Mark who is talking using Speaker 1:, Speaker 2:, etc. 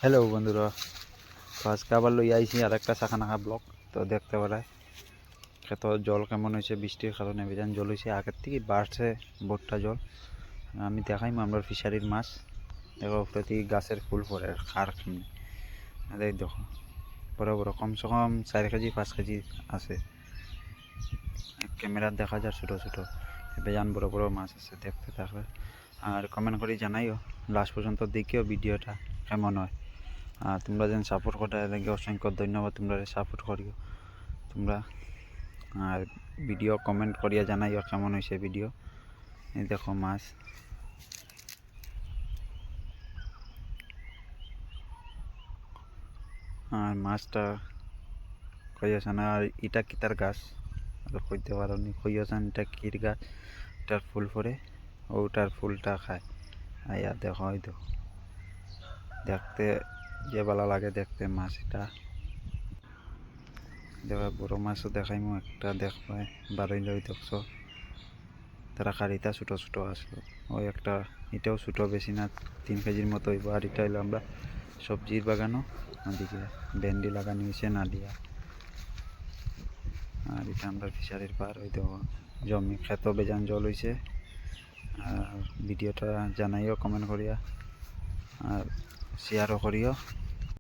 Speaker 1: Hello বন্ধুরা, তো আজকে আবার লই আইছি আর একটা শাখানাখা ব্লগ। তো দেখতে পারায় ক্ষেত জল কেমন হয়েছে, বৃষ্টির কারণে বেজান জল হয়েছে, আগের থেকে বাড়ছে ভোটটা জল। আমি দেখাইম আমরা ফিশারির মাছ। দেখো প্রতি গাছের ফুল পরে খার কেমনি দেখ, দেখো বড় বড় কমসে কম 4 কেজি 5 কেজি আছে। ক্যামেরা দেখা যায় ছোটো ছোটো, বেজান বড় বড় মাছ আছে, দেখতে থাকবে। আর কমেন্ট করে জানাইও লাস্ট পর্যন্ত দেখিও ভিডিওটা কেমন হয়। আর তোমরা যেন সাপোর্ট করতে লাগে অসংখ্য ধন্যবাদ, তোমরা সাপোর্ট করিও তোমরা। আর ভিডিও কমেন্ট করিয়া জানাইও কেমন হয়েছে ভিডিও। এই দেখো মাছ, আর মাছটা কইয়াছেন। আর এটা কিতার গাছ আর কইতে পারো নি, কইয়াছেন এটা কির গাছ, এটার ফুল পরে ওটার ফুলটা খায়। আইয়া দেখো, এই দেখো দেখতে যে ভালো লাগে দেখতে মাছ। এটা দেখো বড় মাছও দেখাইমু একটা, দেখবাই বারোই লই দেখছো তারা খারিতা ছোটো ছোটো আসলো। ওই একটা এটাও ছোটো, বেশি না, 3 কেজির মতো হইব। আর এটা হইলো আমরা সবজির বাগানও ওদিকে ভেন্ডি লাগানো হয়েছে নালিয়া। আর এটা আমরা ফিশারির পার, ওই দেখো জমি ক্ষেত বেজান জল হয়েছে। আর ভিডিওটা জানাইও কমেন্ট করিয়া, আর শেয়ারও করিও।